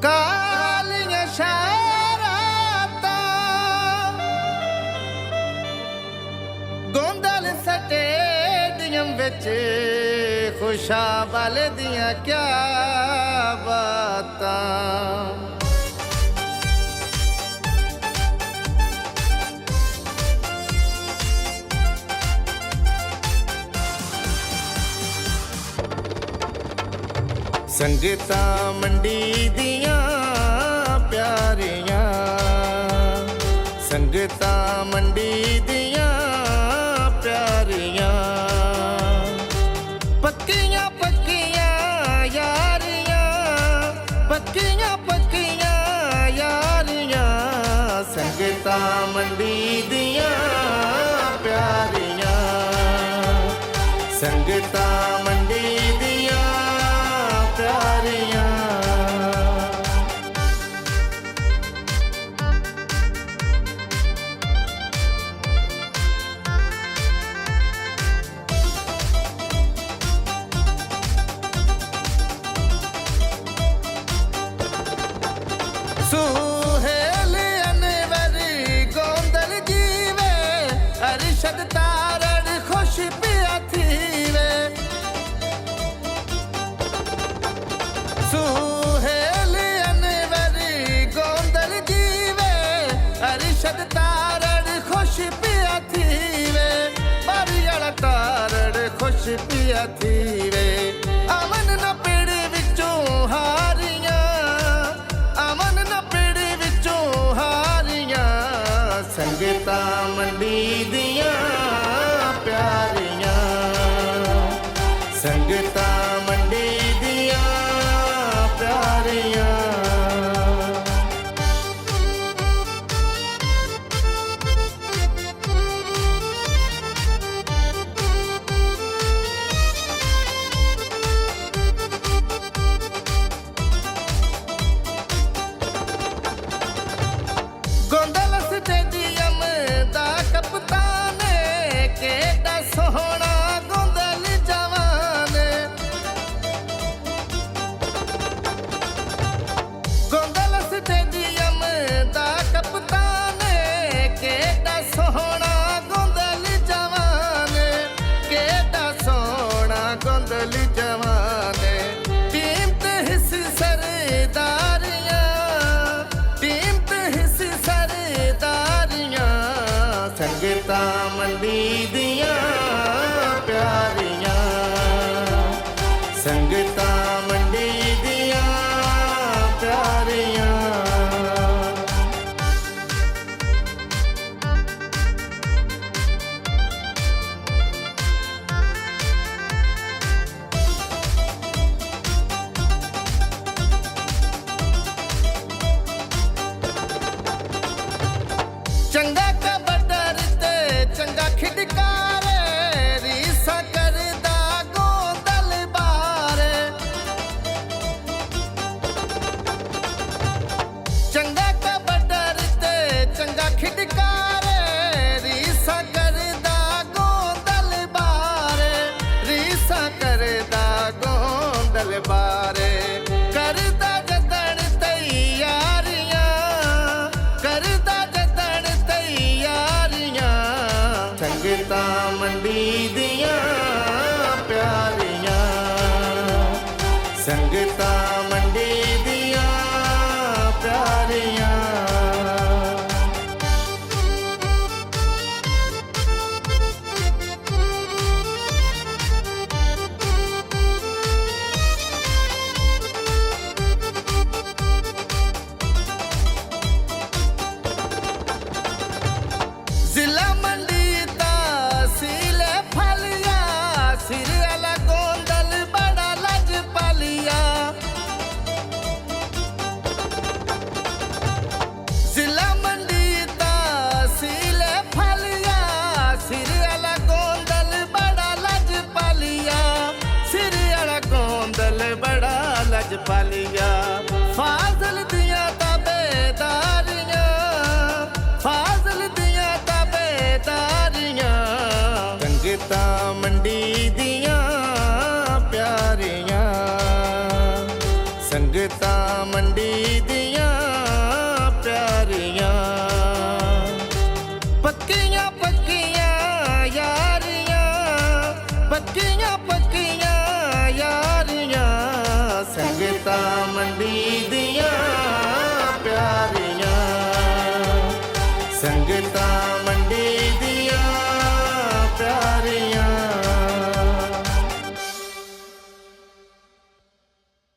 ਕਾਲੀਆਂ ਸ਼ਰਾਤਾਂ ਗੋਂਦਲ ਸਟੇਡੀਅਮ ਵਿੱਚ ਖੁਸ਼ਾਬਲ ਦੀਆਂ ਕਿਆ ਬਾਤਾਂ। ਸੰਗਤਾਂ ਮੰਡੀ ਦੀਆਂ ਪਿਆਰੀਆਂ, ਸੰਗਤਾਂ ਮੰਡੀ ਦੀਆਂ ਪਿਆਰੀਆਂ, ਪੱਕੀਆਂ ਪੱਕੀਆਂ ਯਾਰੀਆਂ, ਪੱਕੀਆਂ ਪੱਕੀਆਂ ਯਾਰੀਆਂ, ਸੰਗਤਾਂ ਮੰਡੀ ਦੀਆਂ ਪਿਆਰੀਆਂ, ਸੰਗਤਾਂ ਮੰਡੀ ਦੀਆਂ ਪਿਆਰੀਆਂ। ਸੁਹੇਲ ਅਨਵਰ ਗੋਂਦਲ ਜੀਵੇ, ਅਰਸ਼ਦ ਤਾਰੜ ਖੁਸ਼ ਪਿਆ ਥੀਵੇ। ਸੁਹੇਲ ਅਨਵਰ ਗੋਂਦਲ ਜੀਵੇ, ਅਰਸ਼ਦ ਤਾਰੜ ਖੁਸ਼ ਪਿਆ ਥੀਵੇ। ਬਾਰੀ ਵਾਲਾ ਤਾਰੜ ਖੁਸ਼ ਪਿਆ ਥੀਵੇ। ਅਮਨ ਨਾ ਪੇੜ ਵਿੱਚੋਂ ਹਾਰੀਆਂ, ਅਮਨ ਨਾ ਪੇੜ ਵਿੱਚੋਂ ਹਾਰੀਆਂ, ਸੰਗਤਾਂ ਮੰਡੀ ਦੀਆਂ ਪਿਆਰੀਆਂ, ਸੰਗਤਾਂ ਮੰਡੀ ਦੀਆਂ ਪਿਆਰੀਆਂ। ਗੋਂਦਲ ਸਟੇਡੀਅਮ ਦਾ ਕਪਤਾਨ ਕਿਹੜਾ ਸੋਹਣਾ ਗੋਂਦਲ ਜਵਾਨ। ਗੋਂਦਲ ਸਟੇਡੀਅਮ ਦਾ ਕਪਤਾਨ ਕਿਹੜਾ ਸੋਹਣਾ ਗੋਂਦਲ ਜਵਾਨ, ਕਿਹੜਾ ਸੋਹਣਾ ਗੋਂਦਲ ਜਵਾਨ। ਟੀਮ ਤੇ ਹਿੱਸੇ ਸਰਦਾਰੀਆਂ, ਟੀਮ ਤੇ ਹਿੱਸੇ ਸਰਦਾਰੀਆਂ, ਸੰਗਤਾਂ ਮੰਡੀ ਦੀਆਂ ਪਿਆਰੀਆਂ, ਸੰਗਤਾਂ ਮੰਡੀ ਦੀਆਂ ਪਿਆਰੀਆਂ। ਚੰਗਾ ਕਬੱਡਰ ਤੇ ਚੰਗਾ ਖਿਡਕਾਰ, ਰੀਸਾਂ ਕਰਦਾ ਗੋਂਦਲ ਬਾਰੇ। ਚੰਗਾ ਕਬੱਡਰ ਤੇ ਚੰਗਾ ਖਿਡਕਾਰ, ਰੀਸਾਂ ਕਰਦਾ ਗੋਂਦਲ ਬਾਰੇ, ਰੀਸਾਂ ਕਰਦਾ ਗੋਂਦਲ ਬਾਰੇ। ਕਰਦਾ ਜੱਦਣ ਤੈਯਾਰੀਆਂ, ਕਰਦਾ ਸੰਗਤਾਂ ਮੰਡੀ ਦੀਆਂ ਪਿਆਰੀਆਂ, ਸੰਗਤਾਂ ਮੰਡੀ ਦੀਆਂ ਪਿਆਰੀਆਂ। ਜ਼ਿਲ੍ਹਾ ਮੰਡੀ ਤਹਿਸੀਲ ਫਲੀਆ, ਸਿਰ ਵਾਲਾ ਗੋਂਦਲ ਬੜਾ ਲਜਪਾਲੀਆ। ਜ਼ਿਲ੍ਹਾ ਮੰਡੀ ਤਹਿਸੀਲ ਫਲੀਆ, ਸਿਰ ਵਾਲਾ ਗੋਂਦਲ ਬੜਾ ਲਜਪਾਲੀਆ, ਸਿਰ ਵਾਲਾ ਗੋਂਦਲ ਬੜਾ ਲਜਪਾਲੀਆ। ਫਾਜ਼ਲ ਦੀਆਂ ਤਾਬੇਦਾਰੀਆਂ, ਫਾਜ਼ਲ ਦੀਆਂ ਤਾਬੇਦਾਰੀਆਂ, ਸੰਗਤਾਂ ਮੰਡੀ ਦੀਆਂ ਪਿਆਰੀਆਂ, ਸੰਗਤਾਂ ਮੰਡੀ ਸੰਗਤਾਂ ਮੰਡੀ ਦੀਆਂ ਪਿਆਰੀਆਂ, ਸੰਗਤਾਂ